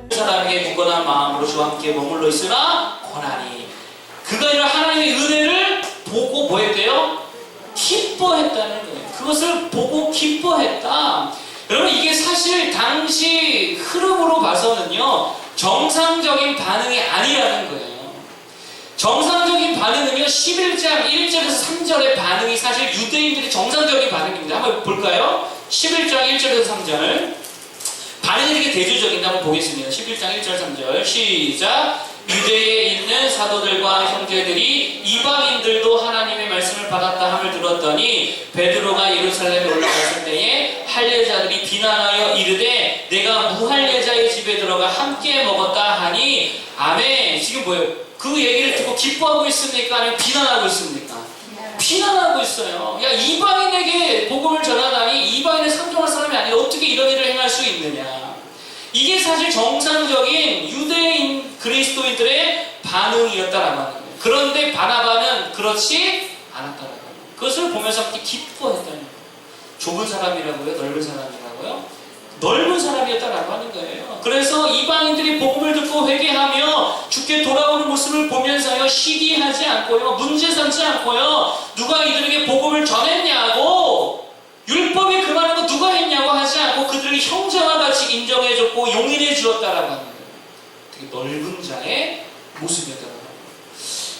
사람에게 굳건한 마음으로 주와 함께 머물러 있으나 고난이 그가 이런 하나님의 은혜를 보고 뭐 했대요? 기뻐했다는 거예요. 그것을 보고 기뻐했다. 여러분 이게 사실 당시 흐름으로 봐서는요 정상적인 반응이 아니라는 거예요. 정상적인 반응은요 11장 1절에서 3절의 반응이 사실 유대인들의 정상적인 반응입니다. 한번 볼까요? 11장 1절에서 3절 반응이 되게 대조적인데 한번 보겠습니다. 11장 1절 3절 시작. 유대에 있는 사도들과 형제들이 이방인들도 하나님의 말씀을 받았다 함을 들었더니 베드로가 예루살렘에 올라갔을 때에 할례자들이 비난하여 이르되 내가 무할례자의 집에 들어가 함께 먹었다 하니 아멘. 지금 뭐예요? 그 얘기를 듣고 기뻐하고 있습니까? 아니면 비난하고 있습니까? 비난하고 있어요. 야 이방인에게 복음을 전하다니 이방인에 상종할 사람이 아니라 어떻게 이런 일을 행할 수 있느냐. 이게 사실 정상적인 유대인 그리스도인들의 반응이었다라고 하는 거예요. 그런데 바나바는 그렇지 않았다라고 하는 거예요. 그것을 보면서 함께 기뻐했다는 거예요. 좁은 사람이라고요? 넓은 사람이라고요? 넓은 사람이었다라고 하는 거예요. 그래서 이방인들이 복음을 듣고 회개하며 주께 돌아오는 모습을 보면서요 시기하지 않고요 문제 삼지 않고요 누가 이들에게 복음을 전했냐고 율법이 그 말한 거 누가 했냐고 하지 않고 그들을 형제와 같이 인정해줬고 용인해 주었다라고 하는 거예요. 되게 넓은 자의 모습이었다라고 합니다.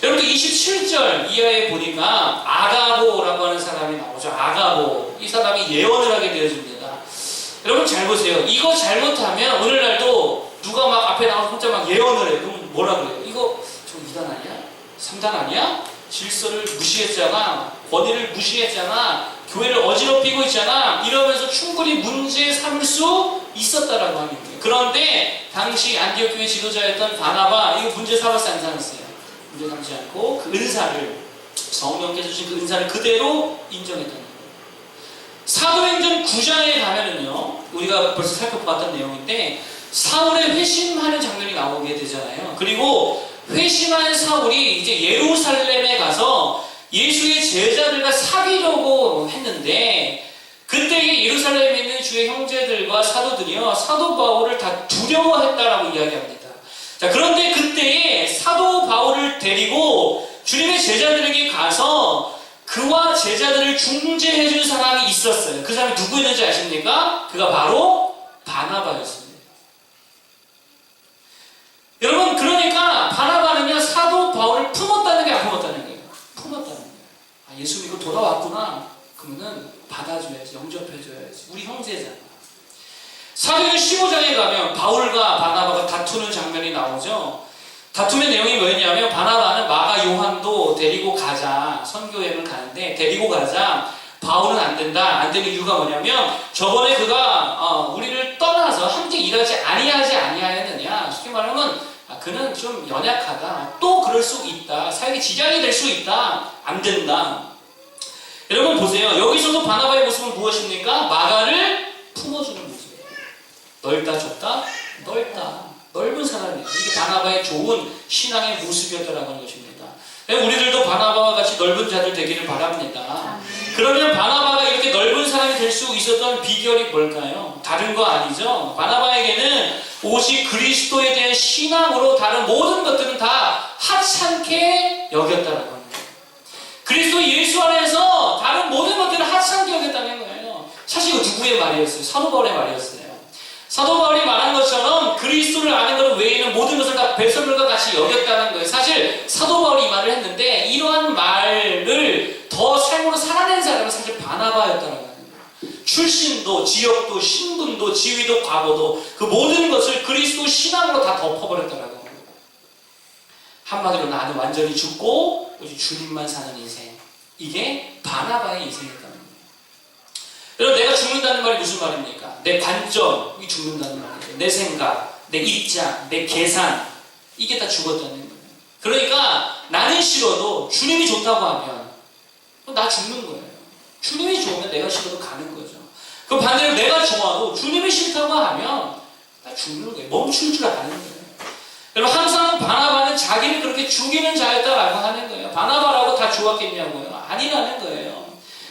여러분들 27절 이하에 보니까 아가보라고 하는 사람이 나오죠. 아가보. 이 사람이 예언을 하게 되어집니다. 여러분 잘 보세요. 이거 잘못하면 오늘날도 누가 막 앞에 나와서 혼자 막 예언을 해요. 그럼 뭐라 그래요? 이거 저 2단 아니야? 3단 아니야? 질서를 무시했잖아. 권위를 무시했잖아. 교회를 어지럽히고 있잖아. 이러면서 충분히 문제 삼을 수 있었다라고 합니다. 그런데 당시 안디옥 교회 지도자였던 바나바 이거 문제 삼았어요? 안 삼았어요? 문제 삼지 않고 그 은사를 성령께서 주신 그 은사를 그대로 인정했다는 거예요. 사도행전 9장에 가면은요 우리가 벌써 살펴봤던 내용인데 사울의 회심하는 장면이 나오게 되잖아요. 그리고 회심한 사울이 이제 예루살렘에 가서 예수의 제자들과 사귀려고 했는데 그때에 예루살렘에 있는 주의 형제들과 사도들이요 사도 바울을 다 두려워했다라고 이야기합니다. 자 그런데 그때에 사도 바울을 데리고 주님의 제자들에게 가서 그와 제자들을 중재해준 사람이 있었어요. 그 사람이 누구였는지 아십니까? 그가 바로 바나바였습니다. 여러분 그러니까 바나바는요 사도 바울을 품었다는 게 안 품었다는 거예요. 품었다는 거예요. 아, 예수 믿고 돌아왔구나. 그러면은 받아줘야지, 영접해줘야지. 우리 형제잖아. 사도행전 15장에 가면 바울과 바나바가 다투는 장면이 나오죠. 다툼의 내용이 뭐였냐면 바나바는 마가 요한도 데리고 가자 선교여행을 가는데 데리고 가자 바울은 안 된다. 안 되는 이유가 뭐냐면 저번에 그가 우리를 떠나서 함께 일하지 아니하였느냐. 쉽게 말하면 그는 좀 연약하다. 또 그럴 수 있다. 사역에 지장이 될 수 있다. 안 된다. 여러분 보세요. 여기서도 바나바의 모습은 무엇입니까? 마가를 품어주는 모습이에요. 넓다 좁다? 넓다. 넓은 사람이에요. 이게 바나바의 좋은 신앙의 모습이었다라고 하는 것입니다. 우리들도 바나바와 같이 넓은 자들 되기를 바랍니다. 그러면 바나바가 이렇게 넓은 사람이 될 수 있었던 비결이 뭘까요? 다른 거 아니죠. 바나바에게는 오직 그리스도에 대한 신앙으로 다른 모든 것들은 다 하찮게 여겼다라고 합니다. 그리스도 예수 안에서 다른 모든 것들은 하찮게 여겼다는 거예요. 사실 이거 누구의 말이었어요? 사도 바울의 말이었어요. 사도 바울이 말한 것처럼 그리스도를 아는 것 외에는 모든 것을 다 배설물과 같이 여겼다는 거예요. 사실 사도 바울이 이 말을 했는데 이러한 말을 더 삶으로 살아낸 사람은 사실 바나바였다는 거예요. 출신도 지역도 신분도 지위도 과거도 그 모든 것을 그리스도 신앙으로 다 덮어버렸다는 거예요. 한마디로 나는 완전히 죽고 오직 주님만 사는 인생. 이게 바나바의 인생이었다는 거예요. 여러분 내가 죽는다는 말이 무슨 말입니까? 내 관점이 죽는다는 말이에요. 내 생각, 내 입장, 내 계산 이게 다 죽었다는 거예요. 그러니까 나는 싫어도 주님이 좋다고 하면 나 죽는 거예요. 주님이 좋으면 내가 싫어도 가는 거죠. 그 반대로 내가 좋아도 주님이 싫다고 하면 나 죽는 거예요. 멈출 줄 아는 거예요. 여러분 항상 바나바는 자기를 그렇게 죽이는 자였다라고 하는 거예요. 바나바라고 다 좋았겠냐고요. 아니라는 거예요.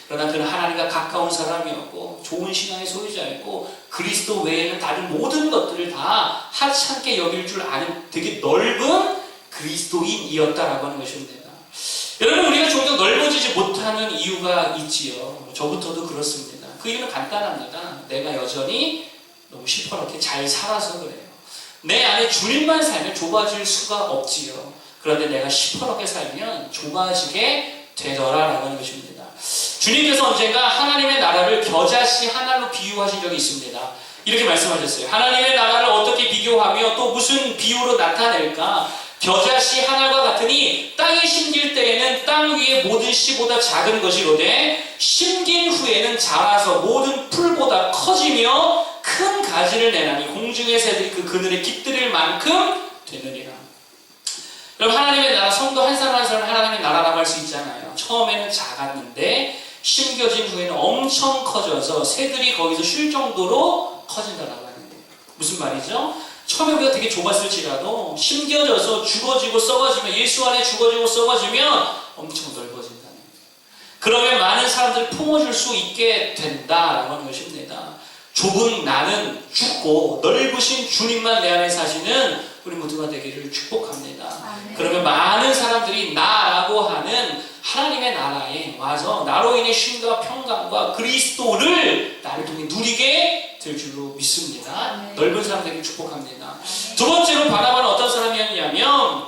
그러나 그는 하나님과 가까운 사람이었고 좋은 신앙의 소유자이고 그리스도 외에는 다른 모든 것들을 다 하찮게 여길 줄 아는 되게 넓은 그리스도인이었다라고 하는 것입니다. 여러분, 우리가 좀 더 넓어지지 못하는 이유가 있지요. 저부터도 그렇습니다. 그 이유는 간단합니다. 내가 여전히 너무 시퍼렇게 잘 살아서 그래요. 내 안에 주님만 살면 좁아질 수가 없지요. 그런데 내가 시퍼렇게 살면 좁아지게 되더라라고 하는 것입니다. 주님께서 언젠가 하나님의 나라를 겨자씨 하나로 비유하신 적이 있습니다. 이렇게 말씀하셨어요. 하나님의 나라를 어떻게 비교하며 또 무슨 비유로 나타낼까? 겨자씨 하나가 같으니 땅에 심길 때에는 땅 위의 모든 씨보다 작은 것이로되 심긴 후에는 자라서 모든 풀보다 커지며 큰 가지를 내나니 공중의 새들이 그 그늘에 깃들일 만큼 되느니라. 여러분, 하나님의 나라, 성도 한 사람 한 사람 하나님의 나라라고 할 수 있잖아요. 처음에는 작았는데 심겨진 후에는 엄청 커져서 새들이 거기서 쉴 정도로 커진다라고 하는 거예요. 무슨 말이죠? 처음에 우리가 되게 좁았을지라도 심겨져서 죽어지고 썩어지면, 예수 안에 죽어지고 썩어지면 엄청 넓어진다는 거예요. 그러면 많은 사람들을 품어줄 수 있게 된다라고 하는 것입니다. 좁은 나는 죽고 넓으신 주님만 내 안에 사시는 우리 모두가 되기를 축복합니다. 그러면 많은 사람들이 나라고 하는 하나님의 나라에 와서 나로 인해 쉼과 평강과 그리스도를 나를 통해 누리게 될 줄로 믿습니다. 넓은 사람 되기를 축복합니다. 두 번째로 바나바는 어떤 사람이었냐면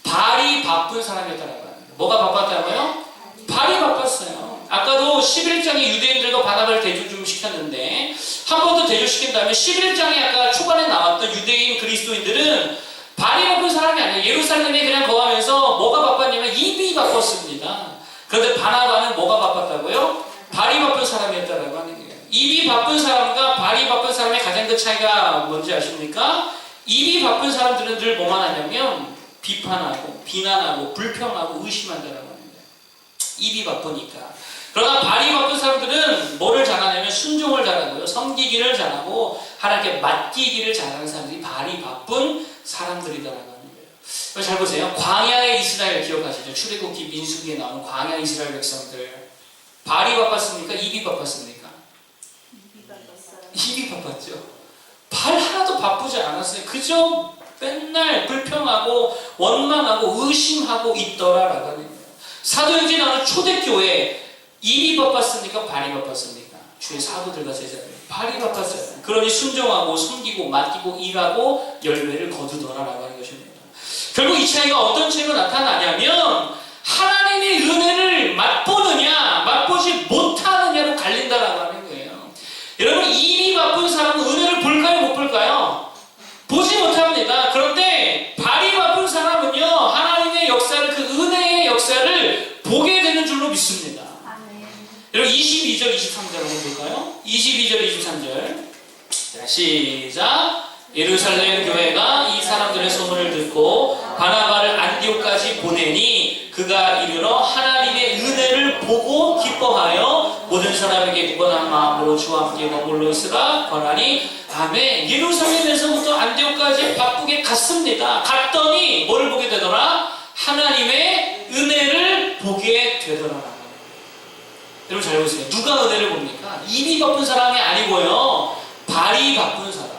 발이 바쁜 사람이었다라고 합니다. 뭐가 바빴다고요? 발이 바빴어요. 아까도 11장에 유대인들과 바나바를 대조 좀 시켰는데 한 번 더 대조시킨 다음에 11장에 아까 초반에 나왔던 유대인 그리스도인들은 발이 바쁜 사람이 아니에요. 예루살렘에 그냥 거하면서 뭐가 바빴냐면 입이 바빴습니다. 그런데 바나바는 뭐가 바빴다고요? 발이 바쁜 사람이었다라고 하는 거예요. 입이 바쁜 사람과 발이 바쁜 사람의 가장 큰 차이가 뭔지 아십니까? 입이 바쁜 사람들은 늘 뭐만 하냐면 비판하고 비난하고 불평하고 의심한다라고 하는 거예요. 입이 바쁘니까. 그러나 발이 바쁜 사람들은 뭐를 잘하냐면 순종을 잘하고요, 섬기기를 잘하고 하나님께 맡기기를 잘하는 사람들이 발이 바쁜 사람들이다라고 하는 거예요. 잘 보세요. 광야의 이스라엘 기억하시죠? 출애굽기 민수기에 나오는 광야 이스라엘 백성들. 발이 바빴습니까? 입이 바빴습니까? 입이 바빴죠. 발 하나도 바쁘지 않았어요. 그저 맨날 불평하고 원망하고 의심하고 있더라라고 하는 거예요. 사도행전에 나오는 초대교회 입이 바빴습니까? 발이 바빴습니까? 주의 사도들과 제자들 발이 바빴어요. 그러니 순종하고 섬기고 맡기고 일하고 열매를 거두더라라고 하는 것입니다. 결국 이 차이가 어떤 차이로 나타나냐면 하나님의 은혜를 맛보느냐 맛보지 못하느냐로 갈린다라고 하는 거예요. 여러분, 입이 바쁜 사람은 은혜를 볼까요? 못 볼까요? 보지 못합니다. 그런데 발이 바쁜 사람은요, 하나님의 역사를, 그 은혜의 역사를 보게 되는 줄로 믿습니다. 여러분, 22절, 23절 한번 볼까요? 22절, 23절. 자, 시작. 예루살렘 교회가 이 사람들의 소문을 듣고 바나바를 안디옥까지 보내니 그가 이르러 하나님의 은혜를 보고 기뻐하여 모든 사람에게 굳건한 마음으로 주와 함께 머물러 있으라 권하니 아멘. 예루살렘에서부터 안디옥까지 바쁘게 갔습니다. 갔더니 뭐를 보게 되더라? 하나님의 은혜를 보게 되더라. 여러분 잘 보세요. 누가 은혜를 봅니까? 입이 바쁜 사람이 아니고요, 발이 바쁜 사람.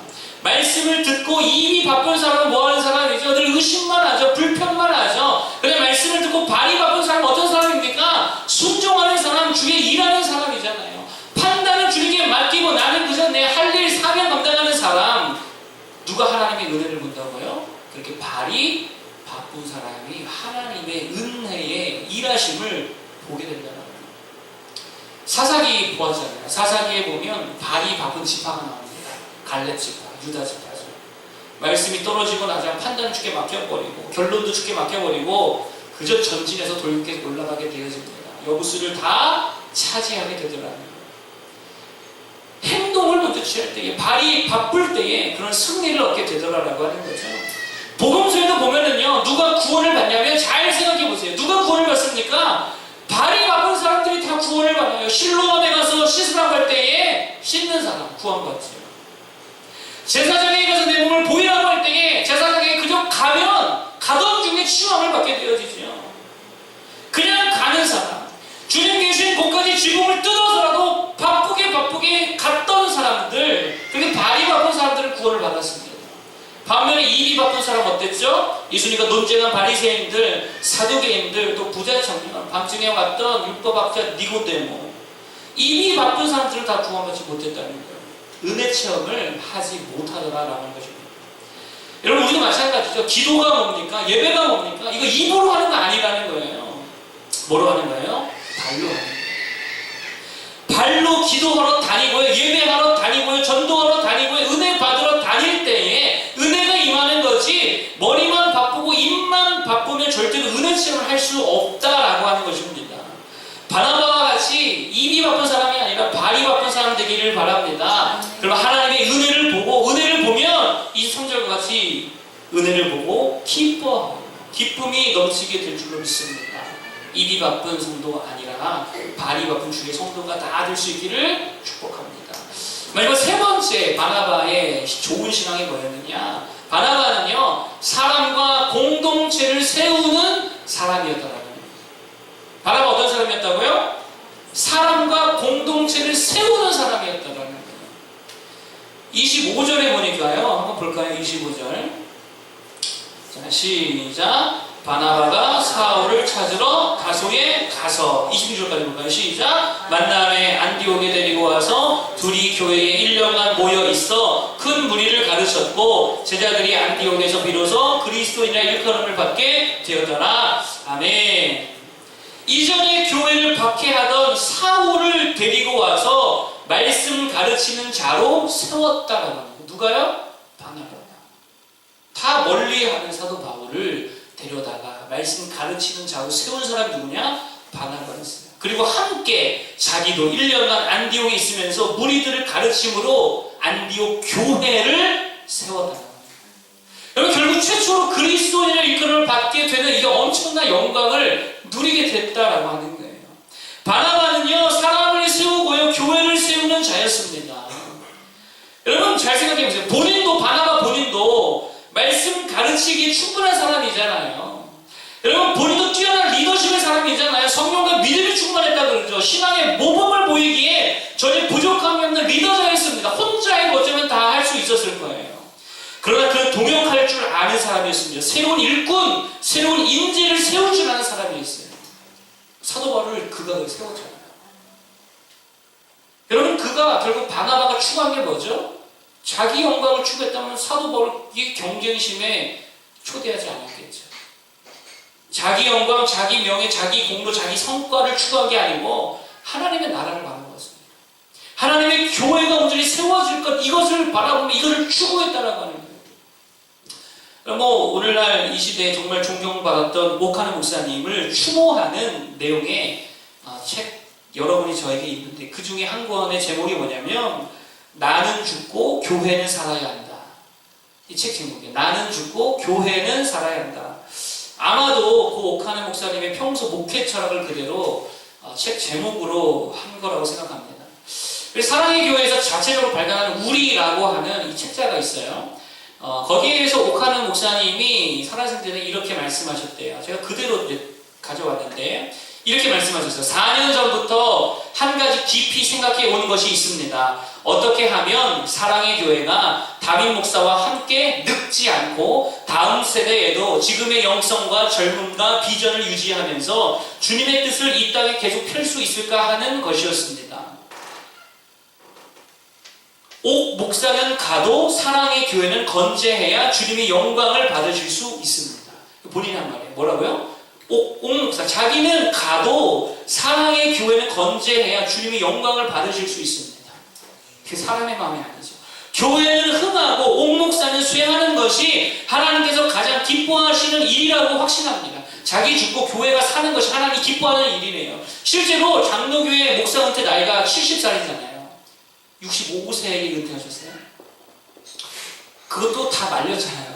말씀을 듣고 입이 바쁜 사람은 뭐하는 사람이죠? 늘 의심만 하죠. 불평만 하죠. 그런데 말씀을 듣고 발이 바쁜 사람은 어떤 사람입니까? 순종하는 사람, 주의 일하는 사람이잖아요. 판단은 주님께 맡기고 나는 그저 내 할 일 사명 감당하는 사람. 누가 하나님의 은혜를 본다고요? 그렇게 발이 바쁜 사람이 하나님의 은혜의 일하심을 보게 된다는 거예요. 사사기 보았잖아요. 사사기에 보면 발이 바쁜 지파가 나옵니다. 갈렙 지파, 유다 지파죠. 말씀이 떨어지고 나자 판단 주께 맡겨버리고 결론도 주께 맡겨버리고 그저 전진해서 돌게 올라가게 되어집니다. 여부수를 다 차지하게 되더라고요. 행동을 먼저 취할 때에, 발이 바쁠 때에 그런 승리를 얻게 되더라라고 하는 거죠. 복음서에도 보면은요, 누가 구원을 받냐면 잘 생각해 보세요. 누가 구원을 받습니까? 발이 바쁜 사람들이 다 구원을 받아요. 실로암에 가서 씻으라고 할 때에 씻는 사람 구원받죠. 제사장에게 가서 내 몸을 보이라고 할 때에 제사장에게 그저 가던 중에 치유함을 받게 되어지죠. 그냥 가는 사람, 주님 계신 곳까지 지붕을 뜯어서라도 바쁘게 바쁘게 갔던 사람들, 그렇게 발이 바쁜 사람들은 구원을 받았습니다. 반면에 입이 바쁜 사람 어땠죠? 예수님과 논쟁한 바리새인들, 사두개인들, 또 부자 청년, 밤중에 왔던 율법학자 니고데모, 입이 바쁜 사람들은 다 구원받지 못했다는 거예요. 은혜 체험을 하지 못하더라라는 것입니다. 여러분, 우리도 마찬가지죠. 기도가 뭡니까? 예배가 뭡니까? 이거 입으로 하는 거 아니라는 거예요. 뭐로 하는 거예요? 발로 하는 거예요. 발로 기도하러 다니고요, 예배하러 다니고요, 전도하러 다니고요, 은혜 받으러 다닐 때에 은혜가 임하는 거지, 머리만 바쁘고 입만 바쁘면 절대로 은혜 체험을 할 수 없다라고 하는 것입니다. 바나바와 같이 입이 바쁜 사람이 아니라 발이 바쁜 사람 되기를 바랍니다. 그럼 하나님의 은혜를 보고, 은혜를 보면 23절과 같이 은혜를 보고 기뻐하고 기쁨이 넘치게 될 줄로 믿습니다. 입이 바쁜 성도가 아니라 발이 바쁜 주의 성도가 다 될 수 있기를 축복합니다. 마지막 세 번째 바나바의 좋은 신앙이 뭐였느냐? 바나바는요, 사람과 공동체를 세우는 사람이었더라고요. 바나바 어떤 사람이었다고요? 사람과 공동체를 세우는 사람이었다라는 거예요. 25절에 보니까요, 한번 볼까요? 25절. 자, 시작. 바나바가 사울을 찾으러 다소에 가서, 26절까지 볼까요? 시작. 만남에 안디옥에 데리고 와서 둘이 교회에 1년간 모여 있어 큰 무리를 가르쳤고, 제자들이 안디옥에서 비로소 그리스도인이라 일컬음을 받게 되었더라. 아멘. 이전에 교회를 박해하던 사울을 데리고 와서 말씀 가르치는 자로 세웠다라는 거예요. 누가요? 바나바가. 다 멀리하는 사도 바울을 데려다가 말씀 가르치는 자로 세운 사람이 누구냐? 바나바였어요. 그리고 함께 자기도 1년간 안디옥에 있으면서 무리들을 가르침으로 안디옥 교회를 세웠다는 거예요. 여러분, 결국 최초로 그리스도인의 일컬음을 받게 되는 이 엄청난 영광을 누리게 됐다라고 하는 거예요. 바나바는요, 사람을 세우고요, 교회를 세우는 자였습니다. 여러분, 잘 생각해 보세요. 본인도, 바나바 본인도 말씀 가르치기에 충분한 사람이잖아요. 여러분, 본인도 뛰어난 리더십의 사람이잖아요. 성령과 믿음이 충만했다 그러죠. 신앙의 모범을 보이기에 전혀 부족함이 없는 리더자였습니다. 혼자 해도 어쩌면 다 할 수 있었을 거예요. 그러나 그는 동역할 줄 아는 사람이었습니다. 새로운 일꾼, 새로운 인재를 세울 줄 아는 사람이었어요. 사도 바울을 그가 세웠잖아요. 여러분, 그가 결국 바나바가 추구한 게 뭐죠? 자기 영광을 추구했다면 사도 바울이 경쟁심에 초대하지 않았겠죠. 자기 영광, 자기 명예, 자기 공로, 자기 성과를 추구한 게 아니고 하나님의 나라를 바라보았습니다. 하나님의 교회가 온전히 세워질 것, 이것을 바라보며 이것을 추구했다라고 하는 거예요. 오늘날 이 시대에 정말 존경받았던 오카노 목사님을 추모하는 내용의 책 여러분이 저에게 있는데, 그 중에 한 권의 제목이 뭐냐면 나는 죽고 교회는 살아야 한다. 이 책 제목이에요. 나는 죽고 교회는 살아야 한다. 아마도 그 오카노 목사님의 평소 목회 철학을 그대로 책 제목으로 한 거라고 생각합니다. 사랑의 교회에서 자체적으로 발간하는 우리라고 하는 이 책자가 있어요. 거기에서 오카노 목사님이 살아생 때는 이렇게 말씀하셨대요. 제가 그대로 이제 가져왔는데, 이렇게 말씀하셨어요. 4년 전부터 한 가지 깊이 생각해 온 것이 있습니다. 어떻게 하면 사랑의 교회가 다윗 목사와 함께 늙지 않고 다음 세대에도 지금의 영성과 젊음과 비전을 유지하면서 주님의 뜻을 이 땅에 계속 펼 수 있을까 하는 것이었습니다. 옥 목사는 가도 사랑의 교회는 건재해야 주님의 영광을 받으실 수 있습니다. 본인이 한 말이에요. 뭐라고요? 옥 목사, 자기는 가도 사랑의 교회는 건재해야 주님의 영광을 받으실 수 있습니다. 그게 사람의 마음이 아니죠. 교회는 흥하고 옥 목사는 쇠하는 것이 하나님께서 가장 기뻐하시는 일이라고 확신합니다. 자기 죽고 교회가 사는 것이 하나님이 기뻐하는 일이네요. 실제로 장로교회 목사 은퇴 나이가 70살이잖아요. 65세에 은퇴하셨어요. 그것도 다 말렸잖아요.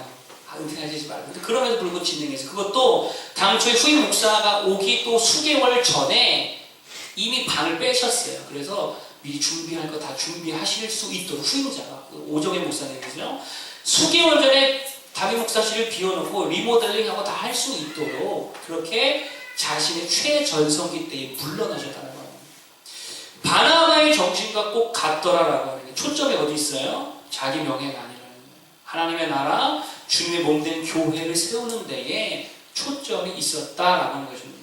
은퇴하시지 말고. 그럼에도 불구하고 진행해서, 그것도 당초에 후임 목사가 오기 또 수개월 전에 이미 반을 빼셨어요. 그래서 미리 준비할 거 다 준비하실 수 있도록, 후임자가, 오정의 목사님이죠. 수개월 전에 다윗 목사실을 비워놓고 리모델링하고 다 할 수 있도록 그렇게 자신의 최전성기 때에 물러나셨다는 거예요. 바나바의 정신과 꼭 같더라라고 하는 게 초점이 어디 있어요? 자기 명예가 아니라는 거예요. 하나님의 나라, 주님의 몸된 교회를 세우는 데에 초점이 있었다라고 하는 것입니다.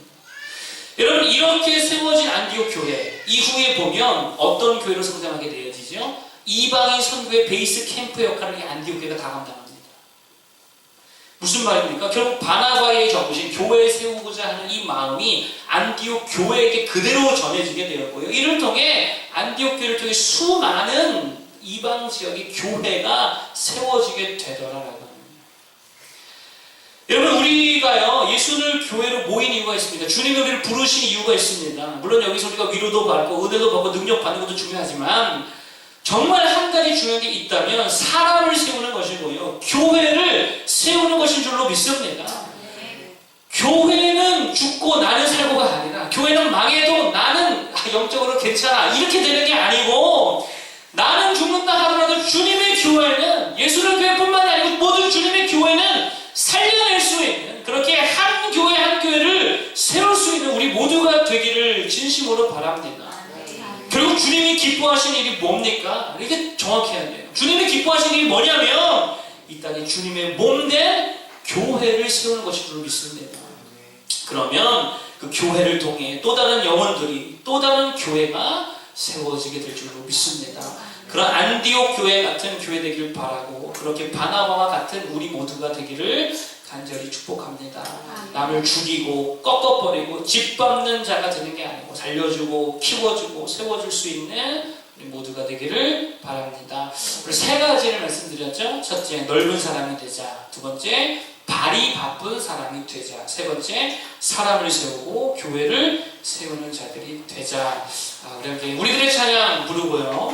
여러분, 이렇게 세워진 안디옥 교회 이후에 보면 어떤 교회로 성장하게 되어지죠? 이방인 선교의 베이스 캠프 역할을 이 안디옥 교회가 다 감당합니다. 무슨 말입니까? 결국 바나바의 정신, 교회 세우고자 하는 이 마음이 안디옥 교회에게 그대로 전해지게 되었고요. 이를 통해 안디옥 교회를 통해 수많은 이방 지역의 교회가 세워지게 되더라라고 합니다. 여러분, 우리가요 예수를 교회로 모인 이유가 있습니다. 주님이 우리를 부르신 이유가 있습니다. 물론 여기서 우리가 위로도 받고 은혜도 받고 능력 받는 것도 중요하지만 정말 한 가지 중요한 게 있다면 사람을 세우는 것이고요, 교회를 세우는 것인 줄로 믿습니다. 교회는 죽고 나는 살고가 아니라, 교회는 망해도 나는 영적으로 괜찮아 이렇게 되는 게 아니고, 나는 죽는다 하더라도 주님의 교회는, 예수의 교회뿐만 아니고 모든 주님의 교회는 살려낼 수 있는, 그렇게 한 교회 한 교회를 세울 수 있는 우리 모두가 되기를 진심으로 바랍니다. 결국 주님이 기뻐하시는 일이 뭡니까? 이게 정확히 해야 돼요. 주님이 기뻐하시는 일이 뭐냐면 이 땅에 주님의 몸된 교회를 세우는 것인 줄 믿습니다. 그러면 그 교회를 통해 또 다른 영혼들이, 또 다른 교회가 세워지게 될 줄로 믿습니다. 그런 안디옥 교회 같은 교회 되기를 바라고, 그렇게 바나바와 같은 우리 모두가 되기를 간절히 축복합니다. 남을 죽이고 꺾어버리고 짓밟는 자가 되는 게 아니고, 살려주고 키워주고 세워줄 수 있는 우리 모두가 되기를 바랍니다. 우리 세 가지를 말씀드렸죠. 첫째, 넓은 사람이 되자. 두 번째, 발이 바쁜 사람이 되자. 세 번째, 사람을 세우고 교회를 세우는 자들이 되자. 우리들의 찬양 부르고요.